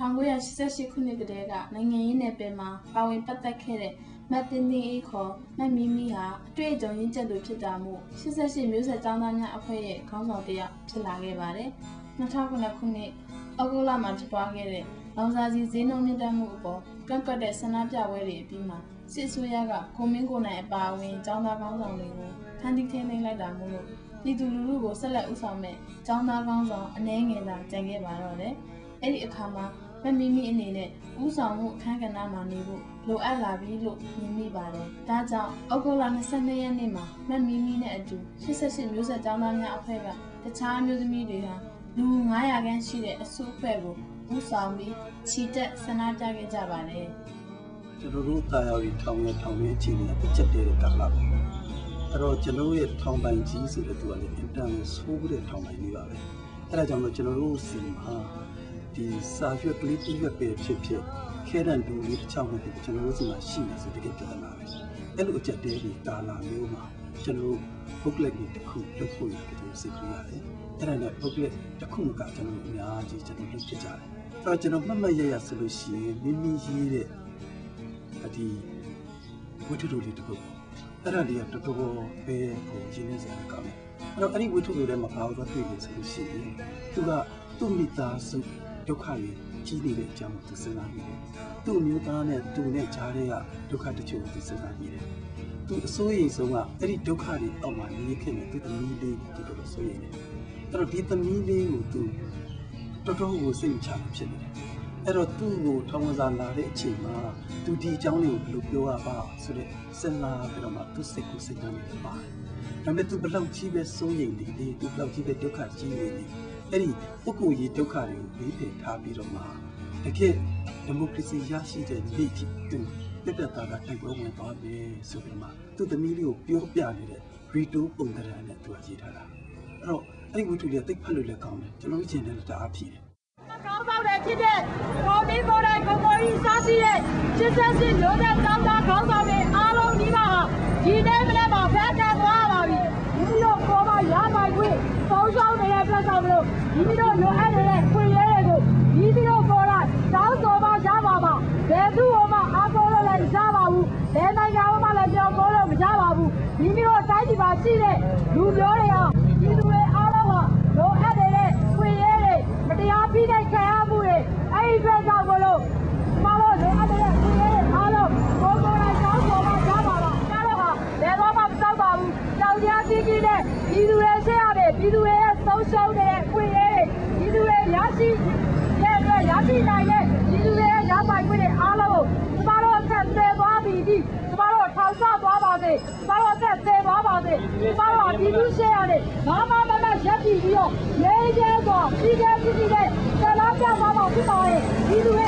1988 ခုနှစ်ကတည်းကနိုင်ငံရေးနယ်ပယ်မှာပါဝင်ပတ်သက်ခဲ့တဲ့မတ်တင်တင်အေးခေါ်မတ်မီမီဟာအတွေ့အကြုံရင့်ကျက်သူဖြစ်တာမို့88မျိုးဆက်ကျောင်းသားများအဖွဲ့ရဲ့ခေါင်းဆောင်တစ်ယောက်ဖြစ်လာခဲ့ပါတယ်။2009ခုနှစ်ဩဂုတ်လမှာဖြစ်ပွားခဲ့တဲ့လောင်စာဆီဈေးနှုန်းမြင့်တက်မှုအပေါ်ကန့်ကွက်တဲ့ဆန္ဒပြပွဲတွေအပြီးမှာစစ်အစိုးရကကိုမင်းကိုနိုင်အပါအဝင်ကျောင်းသားခေါင်းဆောင်တွေကိုဖမ်းဆီးထိန်းသိမ်းလိုက်တာမို့လို့ပြည်သူလူထုကိုဆက်လက်ဥဆောင်မဲ့ကျောင်းသားခေါင်းဆောင်အနည်းငယ်သာကျန်ခဲ့ပါတော့တယ်။အဲ့ဒီအခါမှာမမီမီအနေနဲ့ဥဆောင်မှုအခမ်းကဏ္ဍမှာနေဖို့လိုအပ်လာပြီလို့မြင်မိပါတယ်။ဒါကြောင့်ဩဂုတ်လ22ရက်နေ့မှာမမီမီနဲ့အတူ88မျိုးဆက်ကျောင်းသားများအဖွဲ့ကတခြားမျိုးသမီးတွေဟာလူ900ခန့်ရှိတဲ့အစုအဖွဲ့ကိုဥဆောင်ပြီးချီတက်ဆန္ဒပြခဲ့ကြပါတယ်။ကျွန်တော်တို့တာယာရီထောင်ရဲ့အခြေအနေအကျက်တဲ့ကာလပဲ။အဲ့တော့ကျွန်တော်ရဲ့ထောင်ပိုင်ကြီးဆိုတဲ့သူကလည်းအင်တာနက်ဆိုးတဲ့ထောင်ပိုင်ကြီးပါပဲ။အဲ့ဒါကြောင့်ကျွန်တော်တို့စီမှာဒီစာရွက်ကလေးပြည့်ပဲဖြစ်ခဲတံတူလေးတစ်ချောင်းနဲ့ကျွန်တော်တို့စီမှာရှိနေဆိုတကယ်ပြဿနာပဲအဲ့လိုအကျက်တဲကြီးကာလာမျိုးမှာကျွန်တော်တို့ပုတ်လက်ကြီးတစ်ခုလုပ်ဖို့ရတယ်စိတ်ကူးရတယ်အဲ့ဒါနဲ့ပုတ်လက်တစ်ခုကကျွန်တော်တို့အများကြီးကျွန်တော်လုပ်ဖြစ်ကြတယ်အဲ့တော့ကျွန်တော်မှတ်မှတ်ရရဆိုလို့ရှိရင်မိမိရေးတဲ့ဒီဝတ္ထုလေးတစ်ခုအဲ့ဒါလေးကတော်တော်ပဲဟိုရင်းနေစရာကောင်းတယ်အဲ့တော့အဲ့ဒီဝတ္ထုတွေထဲမှာဘာလို့တွေ့လဲဆိုလို့ရှိရင်သူကသူ့မိသားစုဒုက္ခတွေကြီးနေတဲ့အကြောင်းကိုစဉ်းစားမိတယ်။သူ့မျိုးသားနဲ့သူနဲ့ကြားထဲကဒုက္ခတချို့ကိုစဉ်းစားမိတယ်။သူအစိုးရိမ်ဆုံးကအဲ့ဒီဒုက္ခတွေအောက်မှာနေခဲ့တဲ့သူသမီးလေးကိုတော်တော်စိုးရိမ်တယ်။အဲ့တော့ဒီသမီးလေးကိုသူတော်တော်ကိုစိတ်ချဖြစ်နေတယ်။အဲ့တော့သူ့ကိုထောင်ဝင်စာလာတဲ့အချိန်မှာသူဒီအကြောင်းလေးကိုဘယ်လိုပြောရပါဆိုတဲ့စဉ်းစားပြီးတော့မှသူစိတ်ကိုစိတ်ကနေပါတယ်။ဒါပေမဲ့သူဘယ်လောက်ကြီးပဲစိုးရိမ်နေလေသူဘယ်လောက်ကြီးပဲဒုက္ခကြီးနေလေအဲ့ဒီပုဂ္ဂိုလ်ရေးဒုက္ခတွေကိုဘေးပယ်ထားပြီးတော့မှတကယ်ဒီမိုကရေစီရရှိတဲ့နေ့ထိသူတက်တက်တာတိုက်ပွဲဝင်သွားပြီဆိုပြီးမှသူသမီးလေးကိုပြောပြနေတဲ့ရီတိုပုံသဏ္ဍာန်နဲ့သူရေးထားတာအဲ့တော့အဲ့ဒီဝတ္ထုလေးသိဖတ်လို့လည်းကောင်းတယ်ကျွန်တော်တို့ကျင်တယ်တအားဖြစ်တယ်ကောင်းဆောင်တဲ့ဖြစ်တဲ့ကိုမင်းကိုတိုင်းကိုကိုကြီးစားရှိတဲ့88မျိုးဆက်ကျောင်းသားခေါင်းဆောင်တွေအားလုံးဒီမှာဒီနေ့မနေ့မှာဖက်ကန်သွားပါပြီဒီလိုပေါ်မှာရပါခွင့်ပေါင်းဆောင်နေတဲ့အတွက်ကြောင့်မလို့ဒီလိုလိုအပ်နေတဲ့ခွင့်ရတွေကိုဒီလိုပေါ်လာတောင်းဆိုမှရပါပါဘယ်သူမှအားကိုးလို့လည်းမရပါဘူးဘယ်နိုင်ငံမှလည်းကြောက်ကိုးလို့မရပါဘူးဒီလိုတိုင်းပြည်မှာရှိတဲ့လူမျိုးတွေဟာဒီလူတွေအားလုံးဟာလိုအပ်နေတဲ့ခွင့်ရတွေမတရားဖိနှိပ်ခံရမှုတွေအဲ့ဒီအတွက်ကြောင့်မလို့မလို့လိုအပ်တဲ့ခွင့်ရတွေအားလုံးကိုယ်ကိုယ်တိုင်တောင်းဆိုမှရပါပါကျတော့ဟာဘယ်တော့မှမတောက်ပါဘူးကြောက်ကြပြီးပြီးနဲ့ဒီလူတွေဆက်ရတယ်ဒီလူတွေရဲ့ဆုံးရှုံးတဲ့ခွင့်ရတွေဒီလူတွေရရှိတဲ့အတွက်ရရှိနိုင်တဲ့ဒီလူတွေရဲ့ရပိုင်ခွင့်တွေအားလုံးကိုကျမတို့ဆက်ဆဲသွားပြီးကျမတို့ထောင်ချသွားပါစေကျမတို့ဆက်ဆဲသွားပါစေကျမတို့ဒီလူရှေ့ရတယ်ဘာမှမမရက်ပြီးတော့ရေးကျဲဆိုပြီးတဲ့ဆန္ဒပြသွားမှာဖြစ်ပါရဲ့ဒီလူတွေ